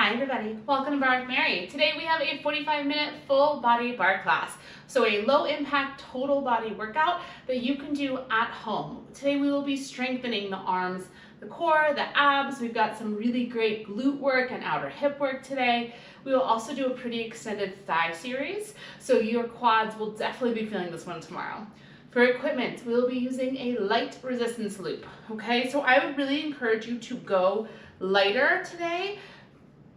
Hi everybody, welcome to Barre with Mary. Today we have a 45-minute full body barre class. So a low impact total body workout that you can do at home. Today we will be strengthening the arms, the core, the abs. We've got some really great glute work and outer hip work today. We will also do a pretty extended thigh series. So your quads will definitely be feeling this one tomorrow. For equipment, we'll be using a light resistance loop, okay? So I would really encourage you to go lighter today,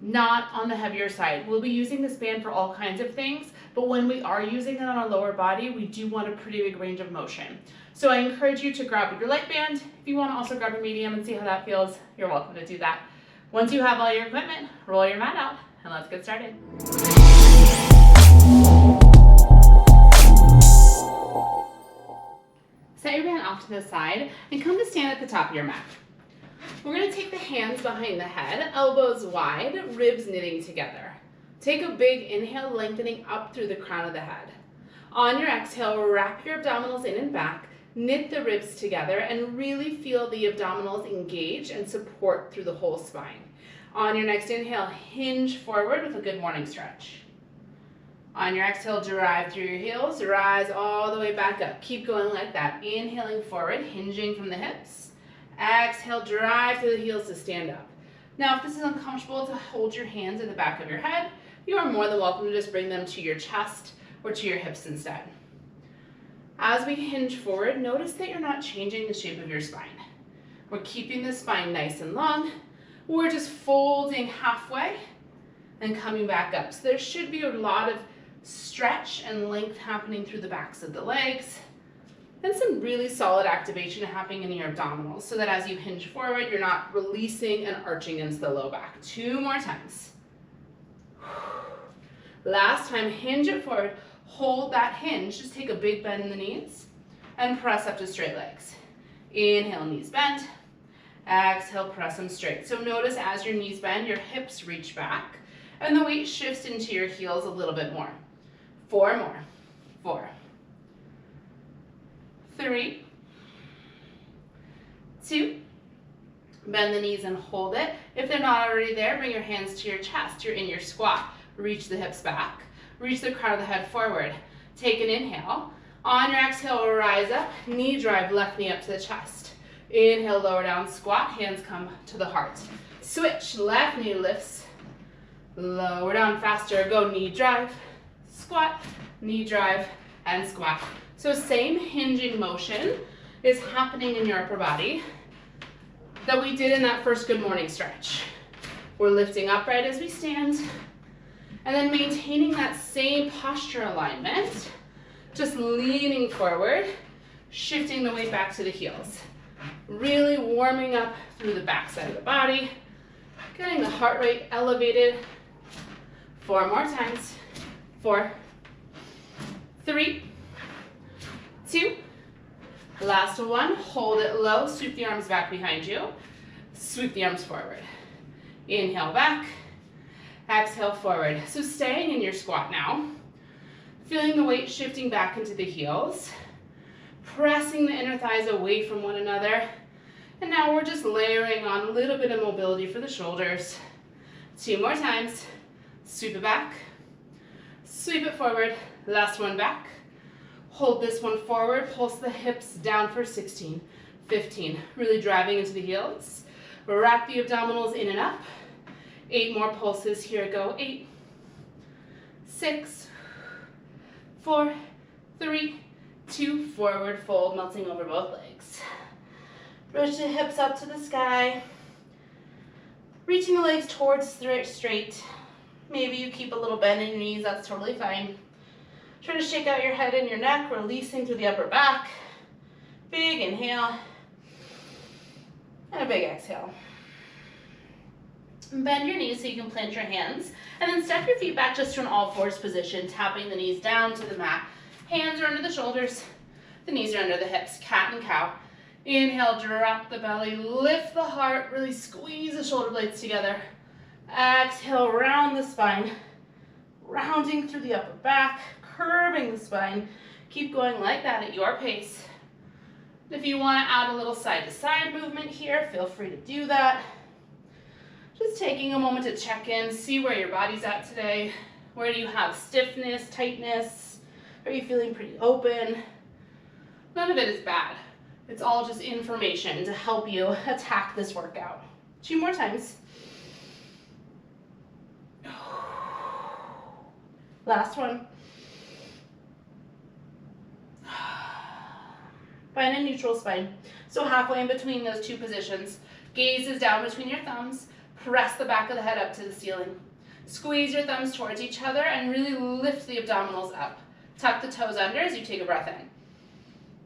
not on the heavier side. We'll be using this band for all kinds of things, but when we are using it on our lower body, we do want a pretty big range of motion. So I encourage you to grab your light band. If you want to also grab your medium and see how that feels, you're welcome to do that. Once you have all your equipment, roll your mat out and let's get started. Set your band off to the side and come to stand at the top of your mat. We're going to take the hands behind the head, elbows wide, ribs knitting together. Take a big inhale, lengthening up through the crown of the head. On your exhale, wrap your abdominals in and back, knit the ribs together, and really feel the abdominals engage and support through the whole spine. On your next inhale, hinge forward with a good morning stretch. On your exhale, drive through your heels, rise all the way back up. Keep going like that. Inhaling forward, hinging from the hips. Exhale, drive through the heels to stand up. Now, if this is uncomfortable to hold your hands in the back of your head, you are more than welcome to just bring them to your chest or to your hips instead. As we hinge forward, notice that you're not changing the shape of your spine. We're keeping the spine nice and long. We're just folding halfway and coming back up. So there should be a lot of stretch and length happening through the backs of the legs, and some really solid activation happening in your abdominals so that as you hinge forward, you're not releasing and arching into the low back. 2 more times. Last time, hinge it forward, hold that hinge, just take a big bend in the knees and press up to straight legs. Inhale, knees bend. Exhale, press them straight. So notice as your knees bend, your hips reach back and the weight shifts into your heels a little bit more. 4 more. 4, 3, 2, bend the knees and hold it. If they're not already there, bring your hands to your chest. You're in your squat. Reach the hips back. Reach the crown of the head forward. Take an inhale. On your exhale, rise up. Knee drive, left knee up to the chest. Inhale, lower down, squat. Hands come to the heart. Switch, left knee lifts. Lower down, faster. Go knee drive, squat, knee drive, and squat. So same hinging motion is happening in your upper body that we did in that first good morning stretch. We're lifting upright as we stand, and then maintaining that same posture alignment, just leaning forward, shifting the weight back to the heels. Really warming up through the back side of the body, getting the heart rate elevated. 4 more times. 4, 3, 2, last one. Hold it low, sweep the arms back behind you, sweep the arms forward. Inhale back, exhale forward. So staying in your squat now, feeling the weight shifting back into the heels, pressing the inner thighs away from one another, and now we're just layering on a little bit of mobility for the shoulders. 2 more times. Sweep it back, sweep it forward, last one back. Hold this one forward, pulse the hips down for 16, 15. Really driving into the heels. Wrap the abdominals in and up. 8 more pulses, here go. 8, 6, 4, 3, 2, forward fold, melting over both legs. Bridge the hips up to the sky. Reaching the legs towards straight. Maybe you keep a little bend in your knees, that's totally fine. Try to shake out your head and your neck, releasing through the upper back. Big inhale, and a big exhale. Bend your knees so you can plant your hands, and then step your feet back just to an all-fours position, tapping the knees down to the mat. Hands are under the shoulders, the knees are under the hips, cat and cow. Inhale, drop the belly, lift the heart, really squeeze the shoulder blades together. Exhale, round the spine, rounding through the upper back, curving the spine. Keep going like that at your pace. If you want to add a little side-to-side movement here, feel free to do that. Just taking a moment to check in, see where your body's at today. Where do you have stiffness, tightness? Are you feeling pretty open? None of it is bad. It's all just information to help you attack this workout. 2 more times. Last one. Find a neutral spine. So halfway in between those 2 positions. Gaze is down between your thumbs. Press the back of the head up to the ceiling. Squeeze your thumbs towards each other and really lift the abdominals up. Tuck the toes under as you take a breath in.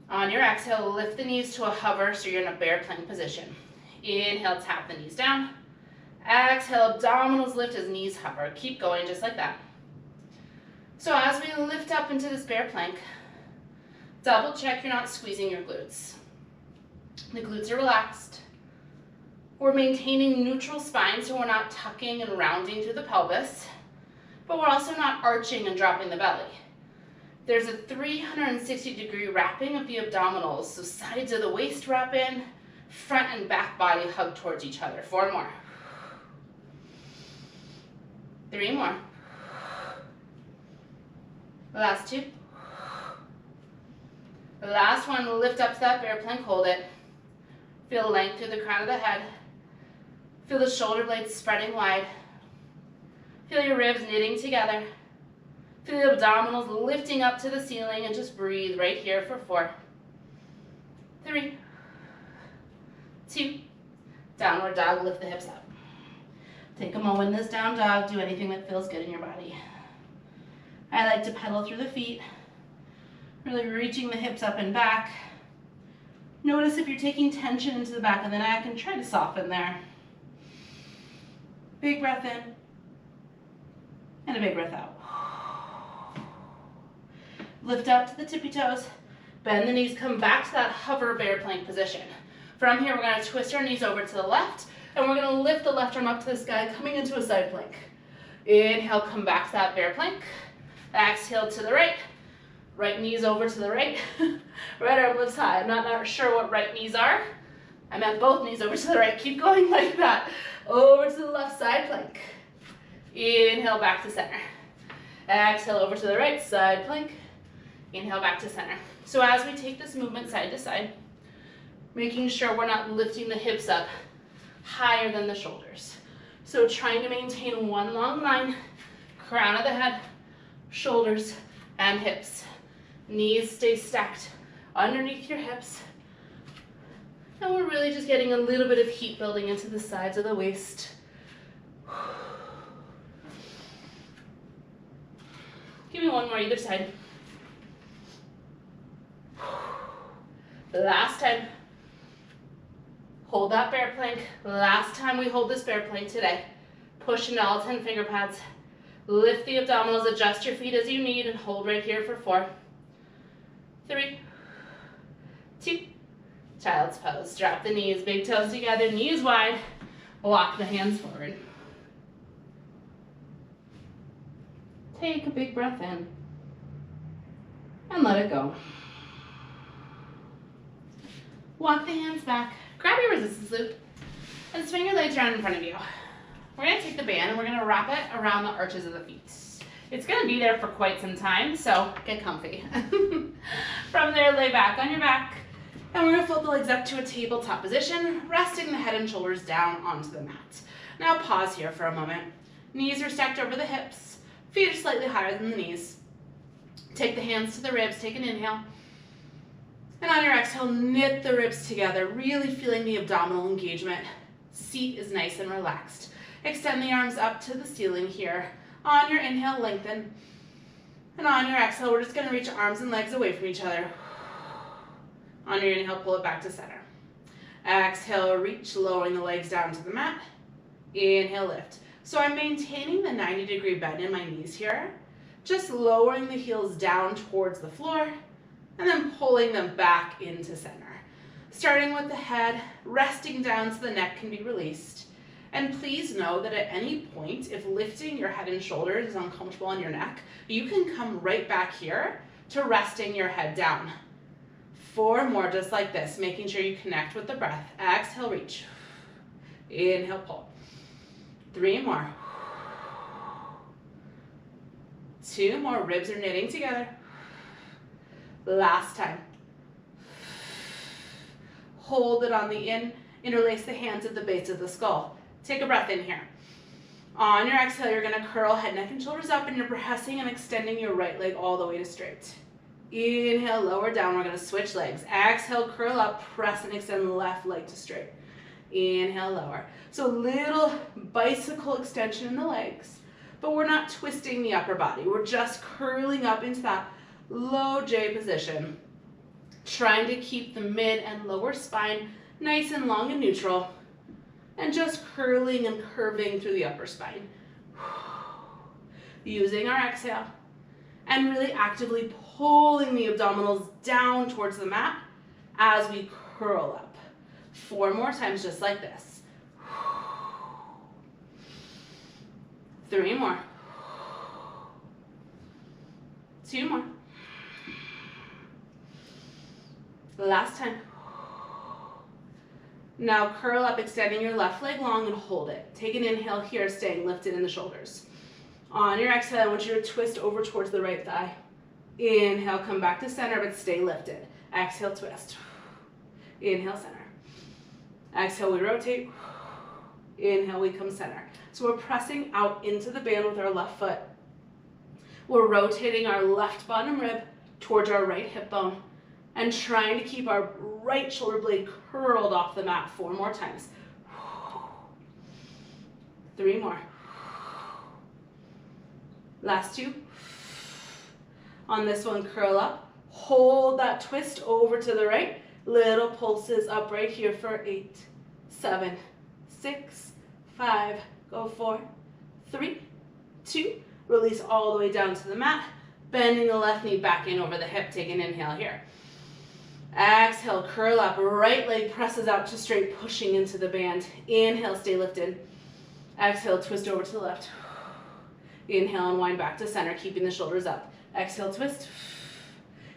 On your exhale, lift the knees to a hover so you're in a bear plank position. Inhale, tap the knees down. Exhale, abdominals lift as knees hover. Keep going just like that. So as we lift up into this bear plank, double check you're not squeezing your glutes. The glutes are relaxed. We're maintaining neutral spine so we're not tucking and rounding through the pelvis, but we're also not arching and dropping the belly. There's a 360-degree wrapping of the abdominals, so sides of the waist wrap in, front and back body hug towards each other. 4 more. 3 more. The last 2. The last one, lift up to that bear plank, hold it. Feel length through the crown of the head. Feel the shoulder blades spreading wide. Feel your ribs knitting together. Feel the abdominals lifting up to the ceiling, and just breathe right here for 4, 3, 2, downward dog, lift the hips up. Take a moment in this down dog, do anything that feels good in your body. I like to pedal through the feet, really reaching the hips up and back. Notice if you're taking tension into the back of the neck and try to soften there. Big breath in, and a big breath out. Lift up to the tippy toes, bend the knees, come back to that hover bear plank position. From here, we're going to twist our knees over to the left, and we're going to lift the left arm up to the sky, coming into a side plank. Inhale, come back to that bear plank. Exhale to the right. Right knees over to the right. Right arm lifts high. I'm not sure what right knees are. I meant both knees over to the right. Keep going like that. Over to the left side plank. Inhale, back to center. Exhale, over to the right side plank. Inhale, back to center. So as we take this movement side to side, making sure we're not lifting the hips up higher than the shoulders. So trying to maintain one long line, crown of the head, shoulders, and hips. Knees stay stacked underneath your hips. And we're really just getting a little bit of heat building into the sides of the waist. Give me 1 more either side. Last time. Hold that bear plank. Last time we hold this bear plank today. Push into all 10 finger pads. Lift the abdominals, adjust your feet as you need, and hold right here for 4, 3, 2, child's pose. Drop the knees, big toes together, knees wide. Walk the hands forward. Take a big breath in, and let it go. Walk the hands back, grab your resistance loop, and swing your legs around in front of you. We're going to take the band and we're going to wrap it around the arches of the feet. It's going to be there for quite some time, so get comfy. From there, lay back on your back, and we're going to float the legs up to a tabletop position, resting the head and shoulders down onto the mat. Now pause here for a moment. Knees are stacked over the hips, feet are slightly higher than the knees. Take the hands to the ribs, take an inhale. And on your exhale, knit the ribs together, really feeling the abdominal engagement. Seat is nice and relaxed. Extend the arms up to the ceiling here. On your inhale, lengthen. And on your exhale, we're just going to reach arms and legs away from each other. On your inhale, pull it back to center. Exhale, reach, lowering the legs down to the mat. Inhale, lift. So I'm maintaining the 90-degree bend in my knees here, just lowering the heels down towards the floor, and then pulling them back into center. Starting with the head, resting down so the neck can be released. And please know that at any point, if lifting your head and shoulders is uncomfortable on your neck, you can come right back here to resting your head down. 4 more just like this, making sure you connect with the breath. Exhale, reach. Inhale, pull. 3 more. 2 more. Ribs are knitting together. Last time. Hold it on the in. Interlace the hands at the base of the skull. Take a breath in here. On your exhale, you're going to curl head, neck, and shoulders up, and you're pressing and extending your right leg all the way to straight. Inhale, lower down. We're going to switch legs. Exhale, curl up, press and extend the left leg to straight. Inhale, lower. So little bicycle extension in the legs, but we're not twisting the upper body. We're just curling up into that low J position, trying to keep the mid and lower spine nice and long and neutral, and just curling and curving through the upper spine. Using our exhale and really actively pulling the abdominals down towards the mat as we curl up. 4 more times just like this. 3 more. 2 more. Last time. Now curl up, extending your left leg long and hold it. Take an inhale here, staying lifted in the shoulders. On your exhale, I want you to twist over towards the right thigh. Inhale, come back to center, but stay lifted. Exhale, twist. Inhale, center. Exhale, we rotate. Inhale, we come center. So we're pressing out into the band with our left foot. We're rotating our left bottom rib towards our right hip bone and trying to keep our right shoulder blade curled off the mat. 4 more times. 3 more. Last 2. On this one, curl up. Hold that twist over to the right. Little pulses up right here for 8, 7, 6, 5, go 4, 3, 2. Release all the way down to the mat. Bending the left knee back in over the hip. Take an inhale here. Exhale, curl up. Right leg presses out to straight, pushing into the band. Inhale, stay lifted. Exhale, twist over to the left. Inhale, and wind back to center, keeping the shoulders up. Exhale, twist.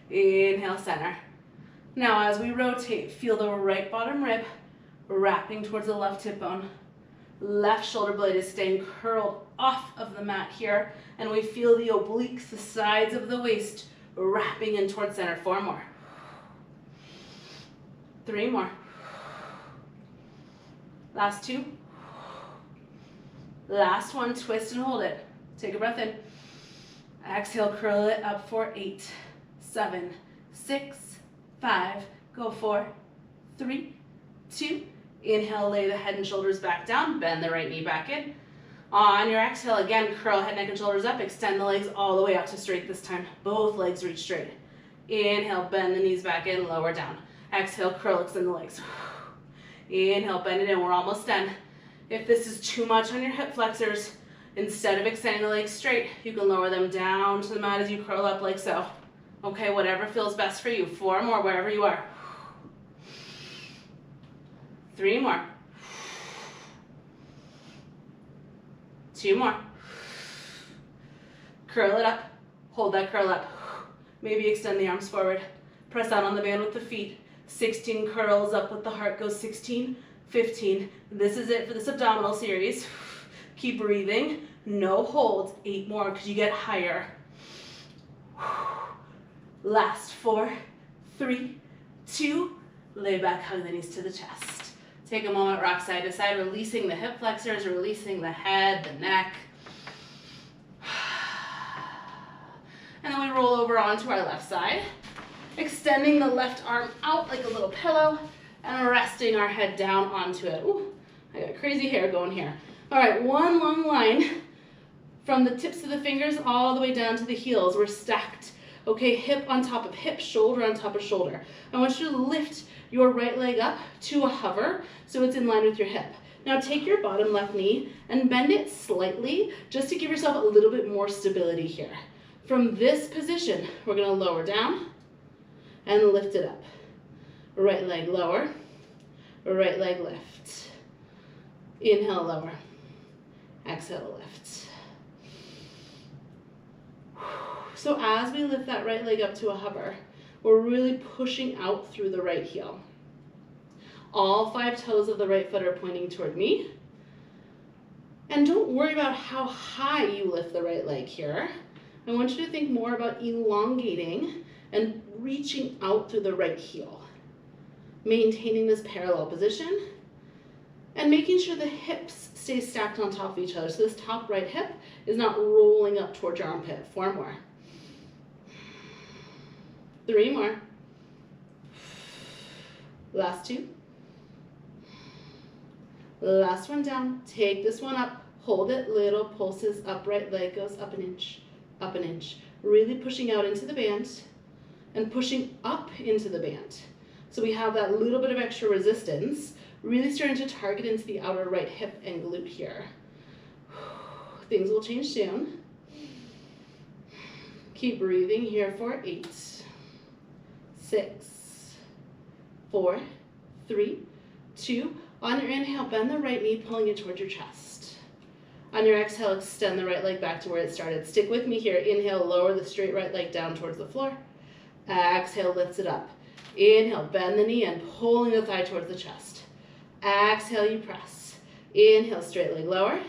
Inhale, center. Now as we rotate, feel the right bottom rib wrapping towards the left hip bone. Left shoulder blade is staying curled off of the mat here, and we feel the obliques, the sides of the waist, wrapping in towards center. 4 more. 3 more. Last 2. Last one, twist and hold it. Take a breath in. Exhale, curl it up for 8, 7, 6, 5, go 4, 3, 2. Inhale, lay the head and shoulders back down, bend the right knee back in. On your exhale, again, curl head, neck, and shoulders up, extend the legs all the way out to straight this time. Both legs reach straight. Inhale, bend the knees back in, lower down. Exhale, curl, extend the legs. Inhale, bend it in, we're almost done. If this is too much on your hip flexors, instead of extending the legs straight, you can lower them down to the mat as you curl up like so. Okay, whatever feels best for you. 4 more, wherever you are. 3 more. 2 more. Curl it up. Hold that curl up. Maybe extend the arms forward. Press out on the band with the feet. 16 curls up with the heart goes 16, 15. This is it for this abdominal series. Keep breathing. No holds. 8 more because you get higher. Last 4, 3, 2. Lay back, hug the knees to the chest. Take a moment, rock side to side, releasing the hip flexors, releasing the head, the neck. And then we roll over onto our left side, extending the left arm out like a little pillow and resting our head down onto it. Ooh, I got crazy hair going here. All right, one long line from the tips of the fingers all the way down to the heels. We're stacked. Okay, hip on top of hip, shoulder on top of shoulder. I want you to lift your right leg up to a hover so it's in line with your hip. Now take your bottom left knee and bend it slightly just to give yourself a little bit more stability here. From this position, we're gonna lower down and lift it up. Right leg lower, right leg lift. Inhale, lower. Exhale, lift. So as we lift that right leg up to a hover, we're really pushing out through the right heel. All 5 toes of the right foot are pointing toward me. And don't worry about how high you lift the right leg here. I want you to think more about elongating and reaching out through the right heel. Maintaining this parallel position and making sure the hips stay stacked on top of each other. So this top right hip is not rolling up towards your armpit. 4 more. 3 more. Last 2. Last one down. Take this one up. Hold it. Little pulses. Up right leg goes up an inch. Up an inch. Really pushing out into the band and pushing up into the band. So we have that little bit of extra resistance, really starting to target into the outer right hip and glute here. Things will change soon. Keep breathing here for 8, 6, 4, 3, 2. On your inhale, bend the right knee, pulling it towards your chest. On your exhale, extend the right leg back to where it started. Stick with me here. Inhale, lower the straight right leg down towards the floor. Exhale, lifts it up. Inhale, bend the knee and pulling the thigh towards the chest. Exhale, you press. Inhale, straight leg lower.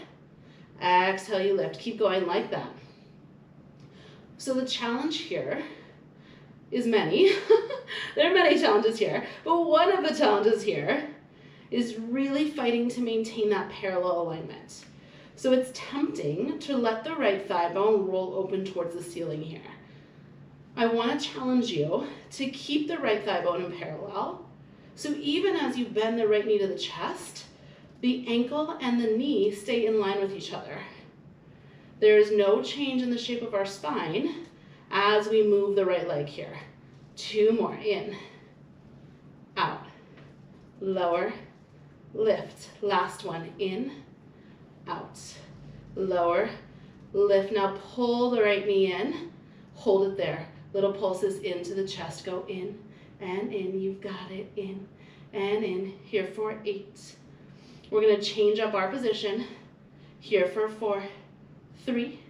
Exhale, you lift. Keep going like that. So the challenge here is many. There are many challenges here, but one of the challenges here is really fighting to maintain that parallel alignment. So it's tempting to let the right thigh bone roll open towards the ceiling here. I want to challenge you to keep the right thigh bone in parallel. So even as you bend the right knee to the chest, the ankle and the knee stay in line with each other. There is no change in the shape of our spine as we move the right leg here. 2 more. In, out, lower, lift. Last one. In, out, lower, lift. Now pull the right knee in, hold it there. Little pulses into the chest. Go in and in. You've got it. In and in. Here for 8. We're going to change up our position. Here for 4, 3,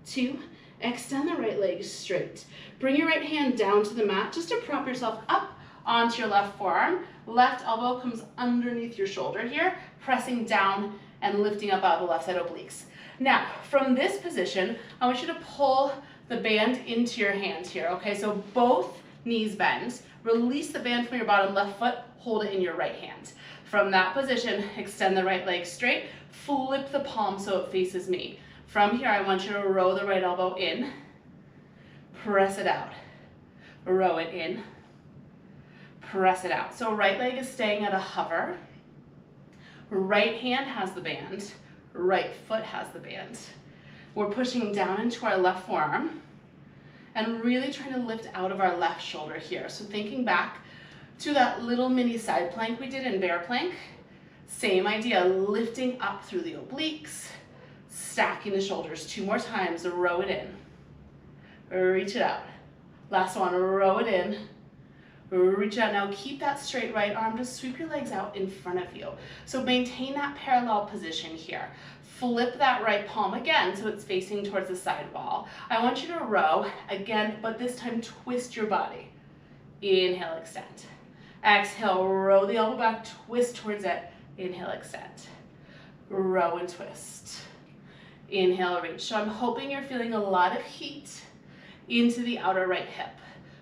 2. Extend the right leg straight. Bring your right hand down to the mat just to prop yourself up onto your left forearm. Left elbow comes underneath your shoulder here, pressing down and lifting up out of the left side obliques. Now, from this position, I want you to pull the band into your hand here, okay? So both knees bend. Release the band from your bottom left foot, hold it in your right hand. From that position, extend the right leg straight, flip the palm so it faces me. From here, I want you to row the right elbow in, press it out, row it in, press it out. So right leg is staying at a hover, right hand has the band, right foot has the band. We're pushing down into our left forearm and really trying to lift out of our left shoulder here. So thinking back to that little mini side plank we did in bear plank, same idea, lifting up through the obliques, stacking the shoulders. 2 more times, row it in, reach it out. Last one, row it in, reach out. Now keep that straight right arm, just sweep your legs out in front of you. So maintain that parallel position here. Flip that right palm again so it's facing towards the side wall. I want you to row again, but this time twist your body. Inhale, extend. Exhale, row the elbow back, twist towards it. Inhale, extend. Row and twist. Inhale, reach. So I'm hoping you're feeling a lot of heat into the outer right hip.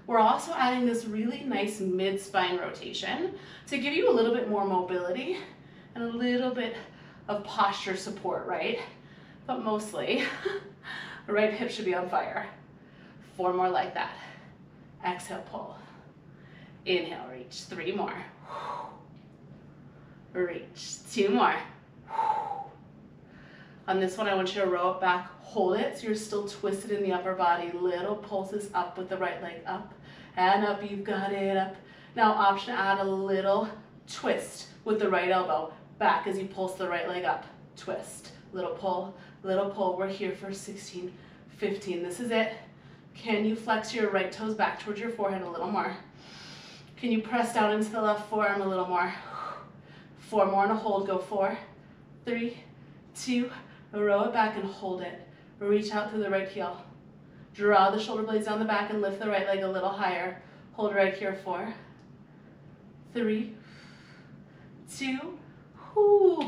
We're also adding this really nice mid-spine rotation to give you a little bit more mobility and a little bit of posture support, right? But mostly, the right hip should be on fire. 4 more like that. Exhale, pull. Inhale, reach. 3 more. Reach. 2 more. On this one, I want you to row it back, hold it so you're still twisted in the upper body. Little pulses up with the right leg, up and up. You've got it, up. Now, option to add a little twist with the right elbow back as you pulse the right leg up. Twist. Little pull, little pull. We're here for 16, 15. This is it. Can you flex your right toes back towards your forehead a little more? Can you press down into the left forearm a little more? 4 more on a hold. Go 4, 3, 2. Row it back and hold it. Reach out through the right heel. Draw the shoulder blades down the back and lift the right leg a little higher. Hold right here. 4, 3, 2.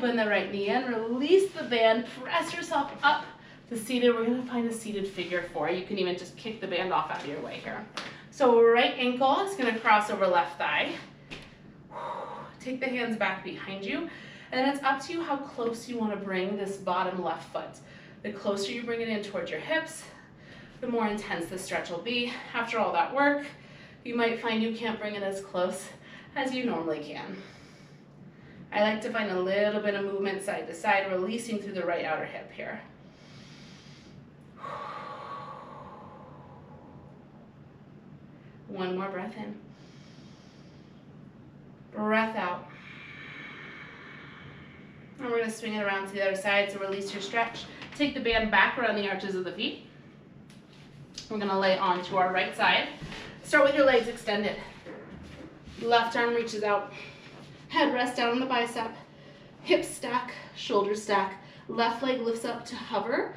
Bend the right knee in, release the band, press yourself up to seated. We're gonna find a seated figure four. You can even just kick the band off out of your way here. So right ankle is gonna cross over left thigh. Take the hands back behind you, and it's up to you how close you wanna bring this bottom left foot. The closer you bring it in towards your hips, the more intense the stretch will be. After all that work, you might find you can't bring it as close as you normally can. I like to find a little bit of movement side to side, releasing through the right outer hip here. One more breath in. Breath out. And we're going to swing it around to the other side, so release your stretch. Take the band back around the arches of the feet. We're going to lay onto our right side. Start with your legs extended. Left arm reaches out. Head rests down on the bicep. Hips stack, shoulders stack. Left leg lifts up to hover,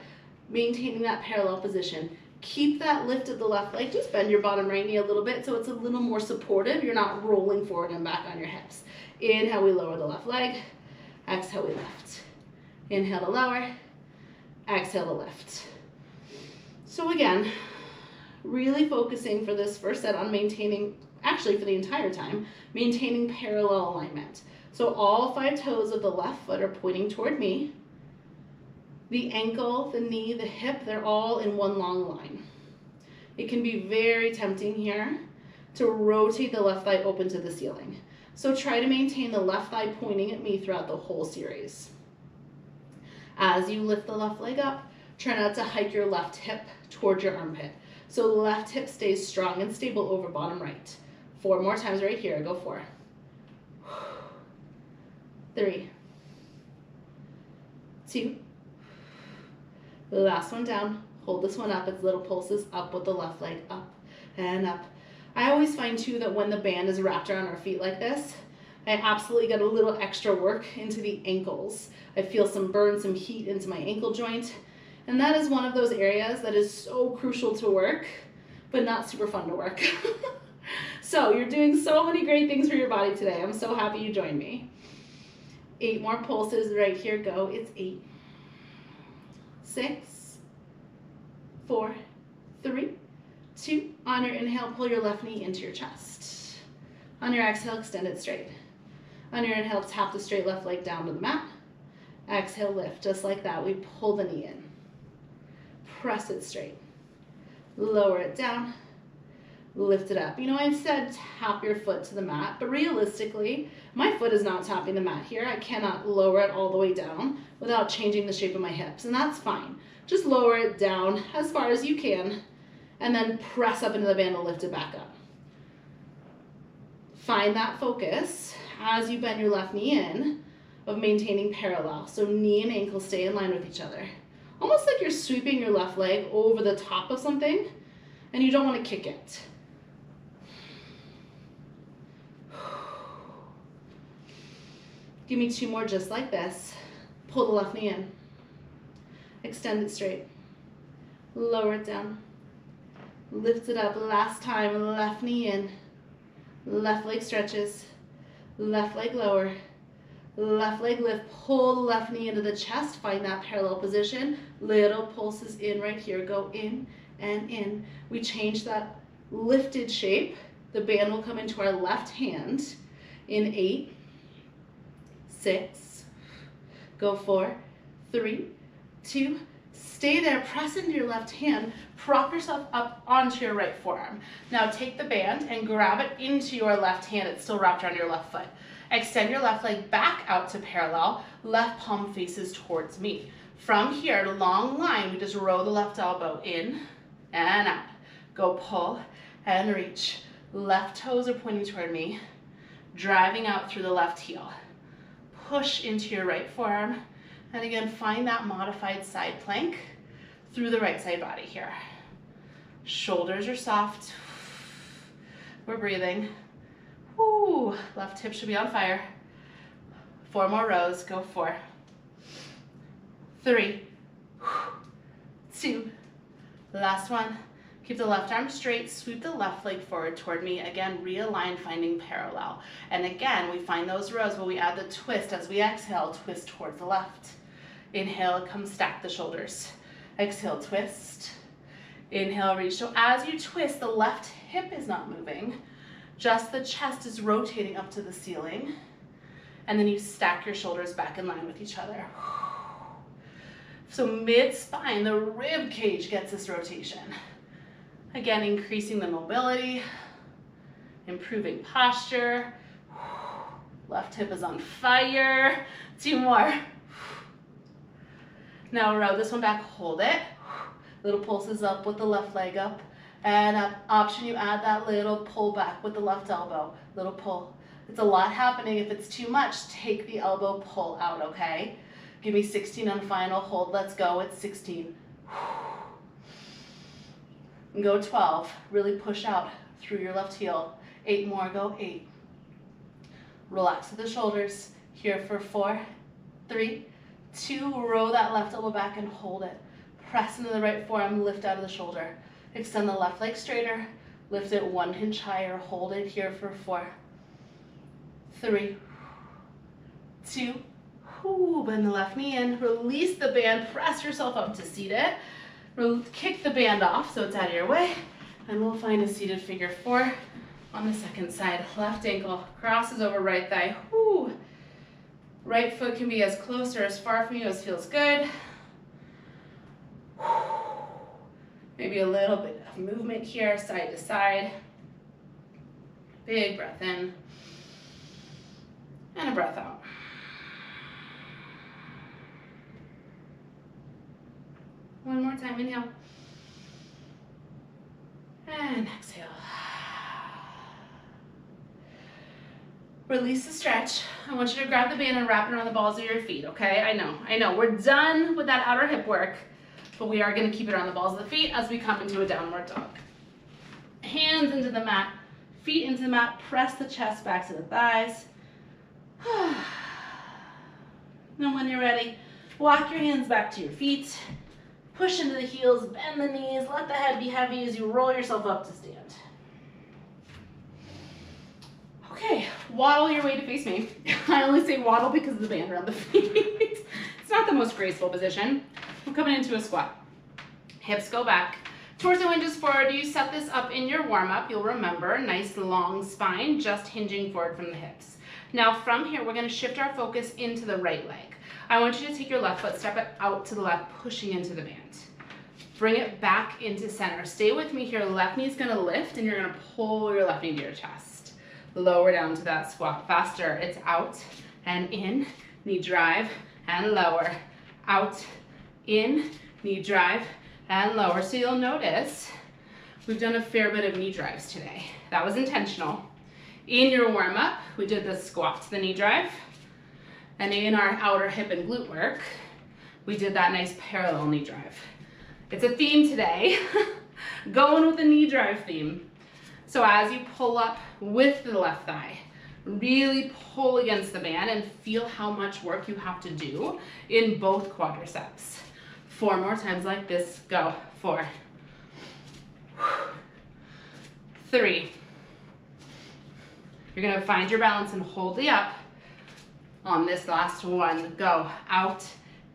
maintaining that parallel position. Keep that lift of the left leg. Just bend your bottom right knee a little bit so it's a little more supportive. You're not rolling forward and back on your hips. Inhale, we lower the left leg. Exhale, we lift. Inhale to lower. Exhale to lift. So again, really focusing for this first set on maintaining, actually for the entire time, maintaining parallel alignment. So all 5 toes of the left foot are pointing toward me. The ankle, the knee, the hip, they're all in one long line. It can be very tempting here to rotate the left thigh open to the ceiling. So try to maintain the left thigh pointing at me throughout the whole series. As you lift the left leg up, try not to hike your left hip towards your armpit. So left hip stays strong and stable over bottom right. 4 more times right here. Go 4. 3. 2. The last one down. Hold this one up. It's little pulses up with the left leg, up and up. I always find too that when the band is wrapped around our feet like this, I absolutely get a little extra work into the ankles. I feel some burn, some heat into my ankle joint. And that is one of those areas that is so crucial to work, but not super fun to work. So you're doing so many great things for your body today. I'm so happy you joined me. 8 more pulses right here. Go. It's 8. 6, 4, 3, 2. On your inhale, pull your left knee into your chest. On your exhale, extend it straight. On your inhale, tap the straight left leg down to the mat. Exhale, lift. Just like that, we pull the knee in. Press it straight. Lower it down. Lift it up. You know, I've said tap your foot to the mat, but realistically, my foot is not tapping the mat here. I cannot lower it all the way down without changing the shape of my hips, and that's fine. Just lower it down as far as you can, and then press up into the band and lift it back up. Find that focus as you bend your left knee in of maintaining parallel. So knee and ankle stay in line with each other. Almost like you're sweeping your left leg over the top of something and you don't want to kick it. Give me 2 more just like this. Pull the left knee in. Extend it straight. Lower it down. Lift it up. Last time, left knee in. Left leg stretches. Left leg lower. Left leg lift. Pull the left knee into the chest. Find that parallel position. Little pulses in right here. Go in and in. We change that lifted shape. The band will come into our left hand in 8, 6, go 4, 3, 2, stay there, press into your left hand, prop yourself up onto your right forearm. Now take the band and grab it into your left hand. It's still wrapped around your left foot. Extend your left leg back out to parallel, left palm faces towards me. From here, long line, we just row the left elbow in and out. Go pull and reach. Left toes are pointing toward me, driving out through the left heel. Push into your right forearm, and again, find that modified side plank through the right side body here. Shoulders are soft. We're breathing. Woo. Left hip should be on fire. 4 more rows. Go 4, 3, 2. Last one. Keep the left arm straight, sweep the left leg forward toward me. Again, realign, finding parallel. And again, we find those rows where we add the twist. As we exhale, twist towards the left. Inhale, come stack the shoulders. Exhale, twist. Inhale, reach. So as you twist, the left hip is not moving. Just the chest is rotating up to the ceiling. And then you stack your shoulders back in line with each other. So mid-spine, the rib cage gets this rotation. Again, increasing the mobility, improving posture. Left hip is on fire. 2 more. Now row this one back, hold it. Little pulses up with the left leg up. And up, option, you add that little pull back with the left elbow. Little pull. It's a lot happening. If it's too much, take the elbow, pull out, okay? Give me 16 on final, hold, let's go. It's 16. And go 12. Really push out through your left heel. 8 more, go 8. Relax with the shoulders. Here for 4, 3, 2. Row that left elbow back and hold it. Press into the right forearm, lift out of the shoulder. Extend the left leg straighter. Lift it 1 inch higher. Hold it here for 4, 3, 2. Bend the left knee in. Release the band. Press yourself up to seat it. Kick the band off so it's out of your way. And we'll find a seated figure 4 on the second side. Left ankle crosses over right thigh. Right foot can be as close or as far from you as feels good. Maybe a little bit of movement here, side to side. Big breath in. And a breath out. One more time, inhale. And exhale. Release the stretch. I want you to grab the band and wrap it around the balls of your feet, okay? I know. We're done with that outer hip work, but we are gonna keep it around the balls of the feet as we come into a downward dog. Hands into the mat, feet into the mat, press the chest back to the thighs. Now when you're ready, walk your hands back to your feet. Push into the heels, bend the knees, let the head be heavy as you roll yourself up to stand. Okay, waddle your way to face me. I only say waddle because of the band around the feet. It's not the most graceful position. We're coming into a squat. Hips go back. Torso hinges forward. You set this up in your warm-up. You'll remember, nice long spine, just hinging forward from the hips. Now from here, we're gonna shift our focus into the right leg. I want you to take your left foot, step it out to the left, pushing into the band. Bring it back into center. Stay with me here. Left knee's gonna lift and you're gonna pull your left knee to your chest. Lower down to that squat. Faster. It's out and in. Knee drive and lower. Out, in, knee drive and lower. So you'll notice we've done a fair bit of knee drives today. That was intentional. In your warm-up, we did the squat to the knee drive. And in our outer hip and glute work, we did that nice parallel knee drive. It's a theme today, going with the knee drive theme. So as you pull up with the left thigh, really pull against the band and feel how much work you have to do in both quadriceps. 4 more times like this, go. 4, 3. You're gonna find your balance and hold the up. On this last one, go. Out,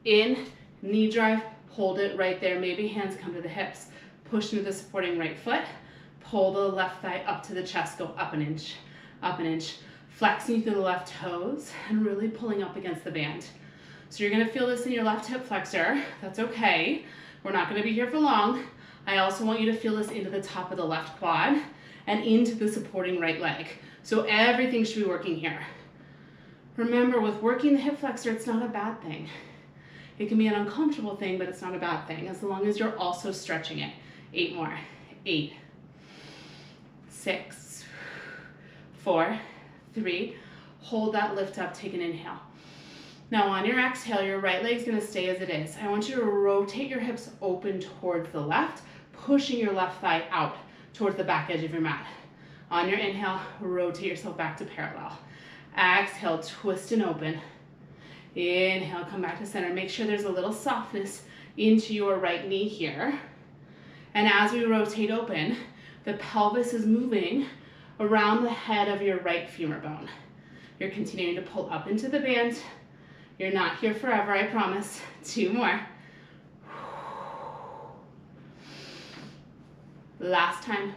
in, knee drive, hold it right there. Maybe hands come to the hips. Push into the supporting right foot. Pull the left thigh up to the chest, go up an inch, flexing through the left toes and really pulling up against the band. So you're gonna feel this in your left hip flexor. That's okay. We're not gonna be here for long. I also want you to feel this into the top of the left quad and into the supporting right leg. So everything should be working here. Remember, with working the hip flexor, it's not a bad thing. It can be an uncomfortable thing, but it's not a bad thing, as long as you're also stretching it. 8 more. 8, 6, 4, 3. Hold that lift up, take an inhale. Now on your exhale, your right leg's gonna stay as it is. I want you to rotate your hips open towards the left, pushing your left thigh out towards the back edge of your mat. On your inhale, rotate yourself back to parallel. Exhale, twist and open. Inhale, come back to center. Make sure there's a little softness into your right knee here. And as we rotate open, the pelvis is moving around the head of your right femur bone. You're continuing to pull up into the band. You're not here forever, I promise. 2 more. Last time.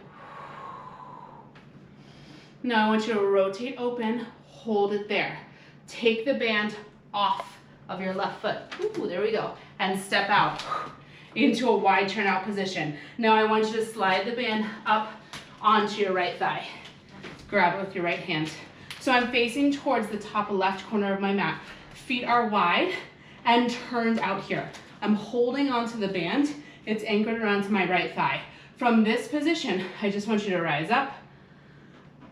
Now I want you to rotate open, hold it there. Take the band off of your left foot. Ooh, there we go. And step out into a wide turnout position. Now I want you to slide the band up onto your right thigh. Grab it with your right hand. So I'm facing towards the top left corner of my mat. Feet are wide and turned out here. I'm holding onto the band. It's anchored around to my right thigh. From this position, I just want you to rise up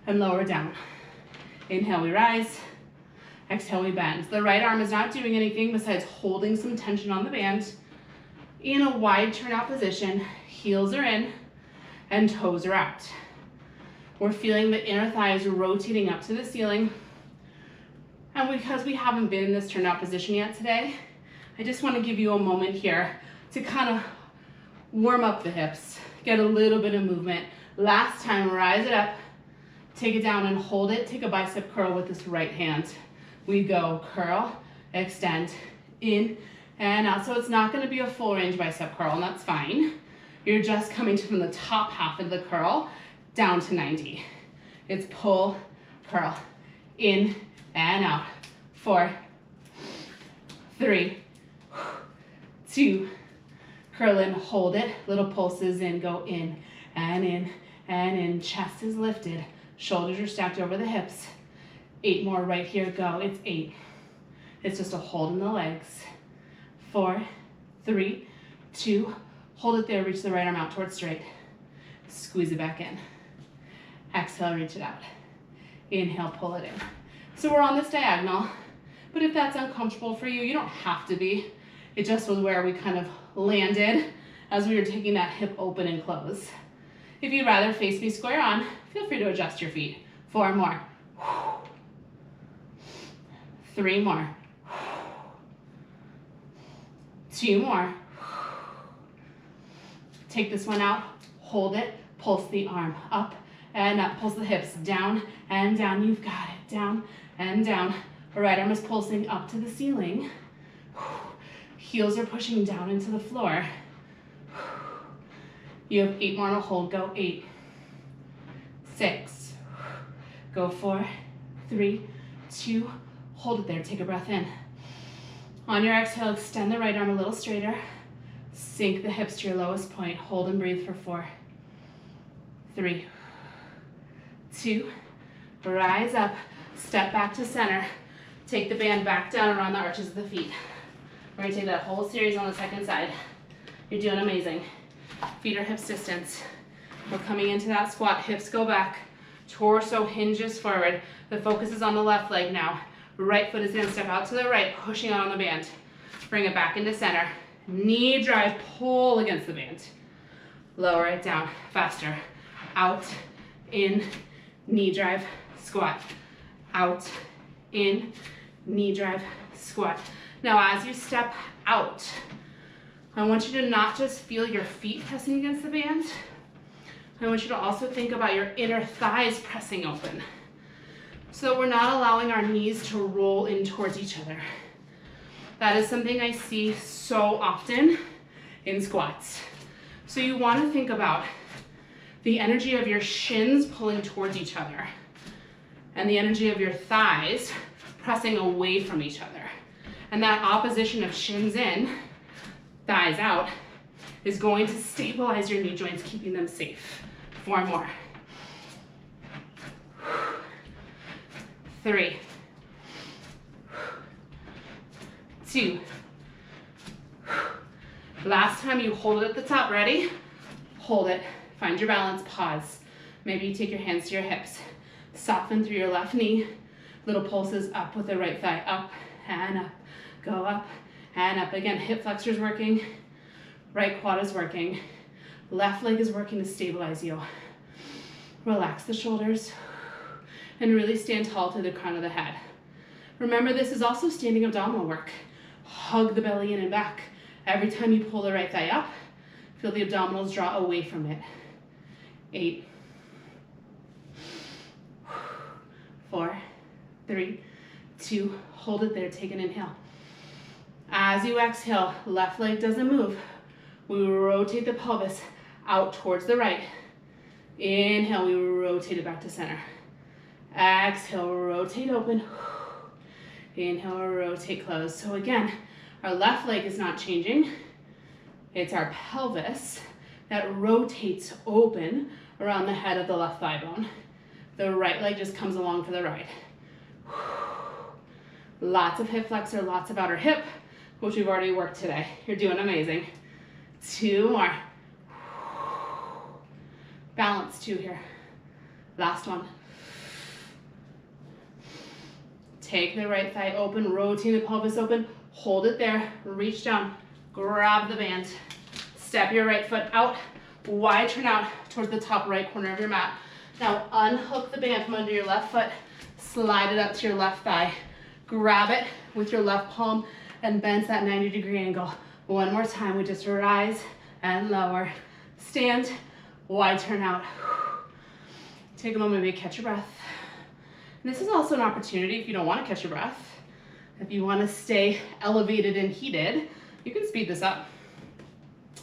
and lower down. Inhale, we rise. Exhale, we bend. The right arm is not doing anything besides holding some tension on the band. In a wide turnout position, heels are in and toes are out. We're feeling the inner thighs rotating up to the ceiling. And because we haven't been in this turnout position yet today, I just want to give you a moment here to kind of warm up the hips, get a little bit of movement. Last time, rise it up, take it down and hold it. Take a bicep curl with this right hand. We go curl, extend, in and out. So it's not going to be a full range bicep curl, and that's fine. You're just coming from the top half of the curl down to 90. It's pull, curl, in and out. 4, 3, 2, curl in, hold it. Little pulses in, go in and in and in. Chest is lifted. Shoulders are stacked over the hips. 8 more right here, go. It's 8. It's just a hold in the legs. 4, 3, 2, hold it there, reach the right arm out towards straight. Squeeze it back in. Exhale, reach it out. Inhale, pull it in. So we're on this diagonal, but if that's uncomfortable for you, you don't have to be. It just was where we kind of landed as we were taking that hip open and close. If you'd rather face me square on, feel free to adjust your feet. 4 more. 3 more. 2 more. Take this one out, hold it, pulse the arm up and up, pulse the hips down and down. You've got it, down and down. The right arm is pulsing up to the ceiling. Heels are pushing down into the floor. You have 8 more to hold, go 8, 6, go 4, 3, 2, hold it there, take a breath in. On your exhale, extend the right arm a little straighter. Sink the hips to your lowest point. Hold and breathe for 4, 3, 2, rise up, step back to center. Take the band back down around the arches of the feet. We're gonna take that whole series on the second side. You're doing amazing. Feet are hips distance. We're coming into that squat, hips go back, torso hinges forward. The focus is on the left leg now. Right foot is gonna step out to the right, pushing out on the band. Bring it back into center. Knee drive, pull against the band. Lower it down, faster. Out, in, knee drive, squat. Out, in, knee drive, squat. Now as you step out, I want you to not just feel your feet pressing against the band. I want you to also think about your inner thighs pressing open, so that we're not allowing our knees to roll in towards each other. That is something I see so often in squats. So you want to think about the energy of your shins pulling towards each other and the energy of your thighs pressing away from each other. And that opposition of shins in, thighs out, is going to stabilize your knee joints, keeping them safe. 4 more. 3, 2. Last time, you hold it at the top. Ready? Hold it. Find your balance. Pause. Maybe you take your hands to your hips. Soften through your left knee. Little pulses up with the right thigh. Up and up. Go up and up. Again, hip flexors working. Right quad is working. Left leg is working to stabilize you. Relax the shoulders and really stand tall to the crown of the head. Remember, this is also standing abdominal work. Hug the belly in and back. Every time you pull the right thigh up, Feel the abdominals draw away from it. 8, 4, 3, 2, hold it there, take an inhale. As you exhale, left leg doesn't move. We rotate the pelvis out towards the right. Inhale, we rotate it back to center. Exhale, rotate open. Inhale, rotate close. So again, our left leg is not changing. It's our pelvis that rotates open around the head of the left thigh bone. The right leg just comes along for the ride. Lots of hip flexor, lots of outer hip, which we've already worked today. You're doing amazing. 2 more. Balance 2 here. Last one. Take the right thigh open, rotate the pelvis open, hold it there, reach down, grab the band, step your right foot out, wide turn out towards the top right corner of your mat. Now unhook the band from under your left foot, slide it up to your left thigh, grab it with your left palm and bend that 90-degree angle. One more time, we just rise and lower, stand, wide turn out. Take a moment, maybe catch your breath. And this is also an opportunity if you don't want to catch your breath. If you want to stay elevated and heated, you can speed this up.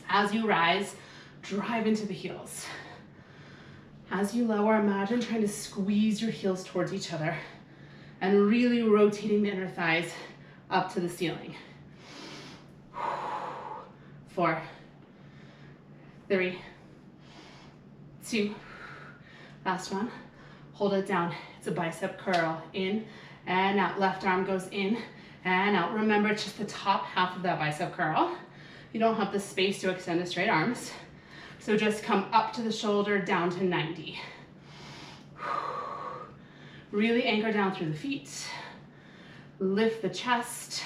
As you rise, drive into the heels. As you lower, imagine trying to squeeze your heels towards each other and really rotating the inner thighs up to the ceiling. 4, 3, 2, last one. Hold it down. It's a bicep curl. In and out. Left arm goes in and out. Remember, it's just the top half of that bicep curl. You don't have the space to extend the straight arms. So just come up to the shoulder, down to 90. Really anchor down through the feet. Lift the chest.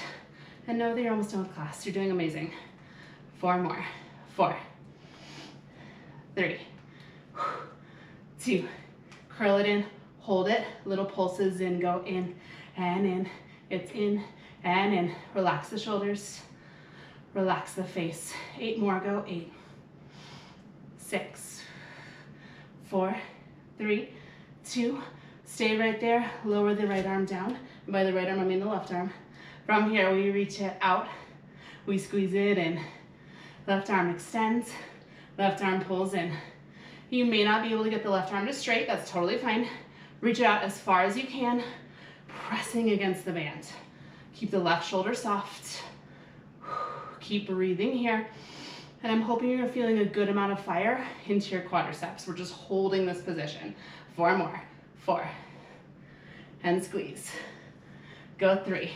And know that you're almost done with class. You're doing amazing. 4 more. 4, 3, 2, curl it in, hold it, little pulses in, go in and in, it's in and in. Relax the shoulders, relax the face. 8 more, go, 8, 6, 4, 3, 2, stay right there, lower the right arm down. And by the right arm, I mean the left arm. From here, we reach it out, we squeeze it in. Left arm extends, left arm pulls in. You may not be able to get the left arm to straight, that's totally fine. Reach it out as far as you can, pressing against the band. Keep the left shoulder soft. Keep breathing here. And I'm hoping you're feeling a good amount of fire into your quadriceps. We're just holding this position. 4 more. 4. And squeeze. Go 3.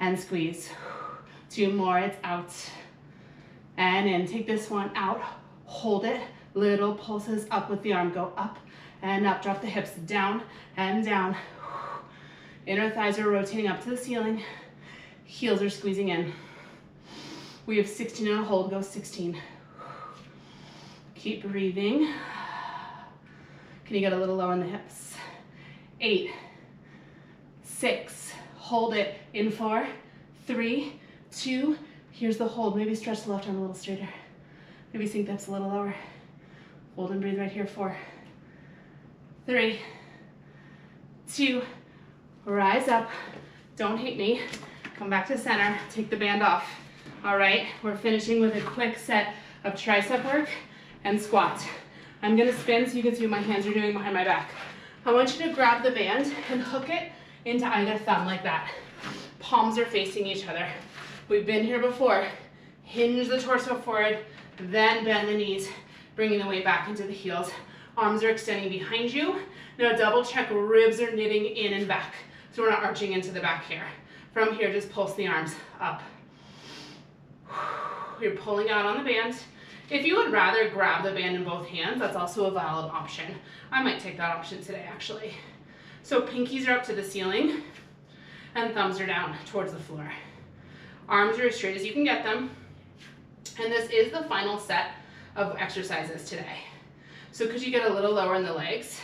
And squeeze. 2 more, it's out. And in, take this one out, hold it, little pulses up with the arm, go up and up, drop the hips down and down. Inner thighs are rotating up to the ceiling, heels are squeezing in. We have 16 on a hold, go 16. Keep breathing. Can you get a little lower in the hips? 8, 6, hold it, in 4, 3, 2, here's the hold. Maybe stretch the left arm a little straighter. Maybe sink the hips a little lower. Hold and breathe right here. 4, 3, 2, rise up. Don't hate me. Come back to center. Take the band off. All right, we're finishing with a quick set of tricep work and squat. I'm gonna spin so you can see what my hands are doing behind my back. I want you to grab the band and hook it into either thumb like that. Palms are facing each other. We've been here before. Hinge the torso forward, then bend the knees, bringing the weight back into the heels. Arms are extending behind you. Now double check ribs are knitting in and back, so we're not arching into the back here. From here, just pulse the arms up. You're pulling out on the band. If you would rather grab the band in both hands, that's also a valid option. I might take that option today, actually. So pinkies are up to the ceiling, and thumbs are down towards the floor. Arms are as straight as you can get them. And this is the final set of exercises today. So could you get a little lower in the legs?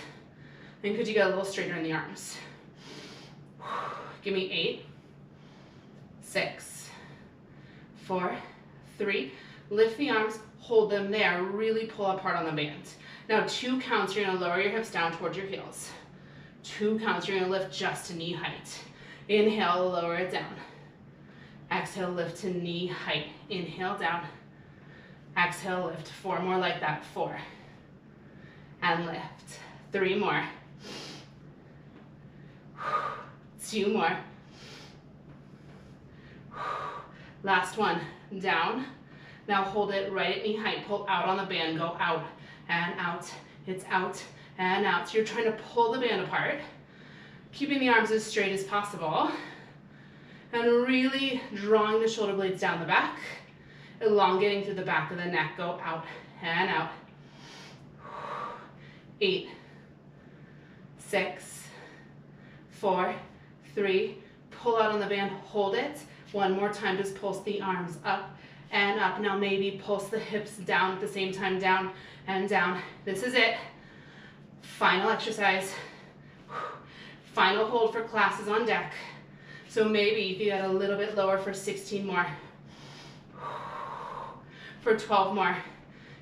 And could you get a little straighter in the arms? Give me 8, 6, 4, 3, Lift the arms, hold them there, really pull up hard on the band. Now 2 counts, you're gonna lower your hips down towards your heels. 2 counts, you're gonna lift just to knee height. Inhale, lower it down. Exhale, lift to knee height. Inhale, down. Exhale, lift. 4 more like that. 4. And lift. 3 more. 2 more. Last one. Down. Now hold it right at knee height. Pull out on the band. Go out and out. It's out and out. So you're trying to pull the band apart, keeping the arms as straight as possible, and really drawing the shoulder blades down the back, elongating through the back of the neck. Go out and out. 8, 6, 4, 3. Pull out on the band. Hold it. One more time. Just pulse the arms up and up. Now maybe pulse the hips down at the same time. Down and down. This is it. Final exercise. Final hold for classes on deck. So maybe you can get a little bit lower for 16 more. For 12 more.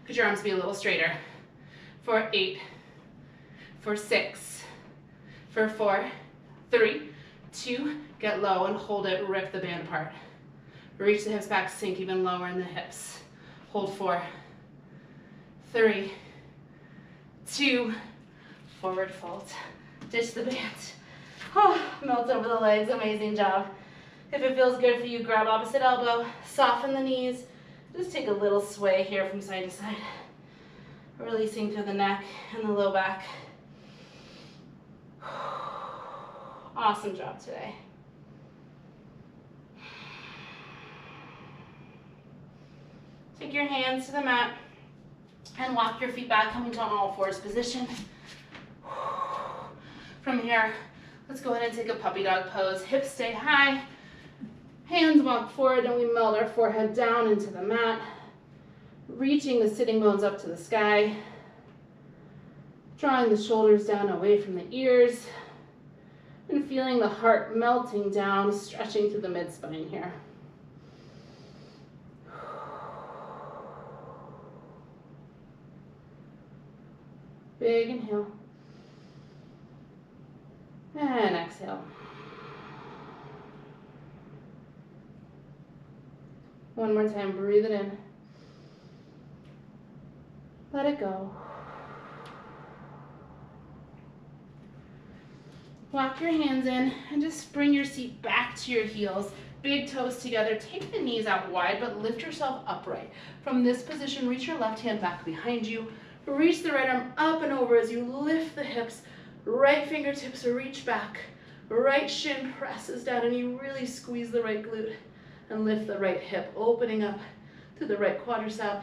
Could your arms be a little straighter? For 8. For 6. For 4. 3. 2. Get low and hold it. Rip the band apart. Reach the hips back. Sink even lower in the hips. Hold 4. 3. 2. Forward fold. Ditch the band. Oh, melt over the legs. Amazing job. If it feels good for you, grab opposite elbow. Soften the knees. Just take a little sway here from side to side. Releasing through the neck and the low back. Awesome job today. Take your hands to the mat and walk your feet back, coming to an all fours position. From here, let's go ahead and take a puppy dog pose. Hips stay high. Hands walk forward, and we melt our forehead down into the mat, reaching the sitting bones up to the sky, drawing the shoulders down away from the ears, and feeling the heart melting down, stretching through the mid-spine here. Big inhale. And exhale. One more time, breathe it in. Let it go. Walk your hands in and just bring your seat back to your heels. Big toes together. Take the knees out wide, but lift yourself upright. From this position, reach your left hand back behind you. Reach the right arm up and over as you lift the hips. Right fingertips reach back. Right shin presses down, and you really squeeze the right glute and lift the right hip, opening up through the right quadricep,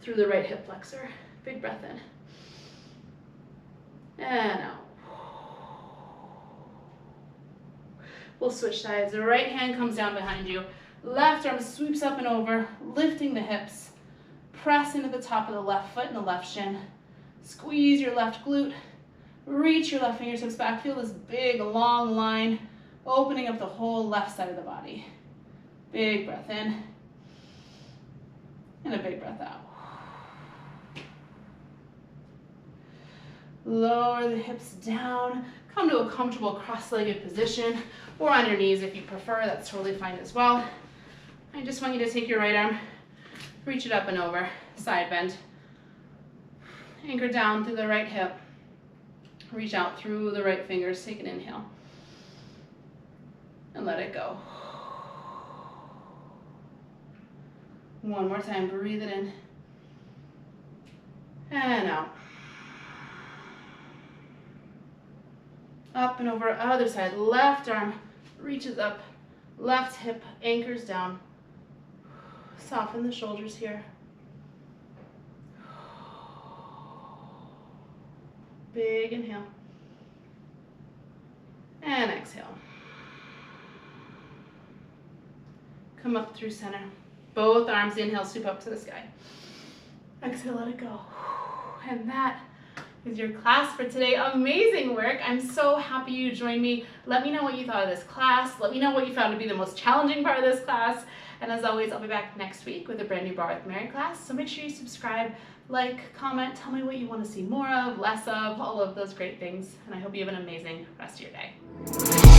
through the right hip flexor. Big breath in. And out. We'll switch sides. The right hand comes down behind you. Left arm sweeps up and over, lifting the hips. Press into the top of the left foot and the left shin. Squeeze your left glute. Reach your left fingertips back. Feel this big, long line, opening up the whole left side of the body. Big breath in. And a big breath out. Lower the hips down. Come to a comfortable cross-legged position, or on your knees if you prefer. That's totally fine as well. I just want you to take your right arm, reach it up and over, side bend. Anchor down through the right hip. Reach out through the right fingers. Take an inhale. And let it go. One more time. Breathe it in. And out. Up and over, other side. Left arm reaches up. Left hip anchors down. Soften the shoulders here. Big inhale. And exhale. Come up through center. Both arms, inhale, sweep up to the sky. Exhale, let it go. And that is your class for today. Amazing work. I'm so happy you joined me. Let me know what you thought of this class. Let me know what you found to be the most challenging part of this class. And as always, I'll be back next week with a brand new Barre with Mary class. So make sure you subscribe, like, comment, tell me what you want to see more of, less of, all of those great things. And I hope you have an amazing rest of your day.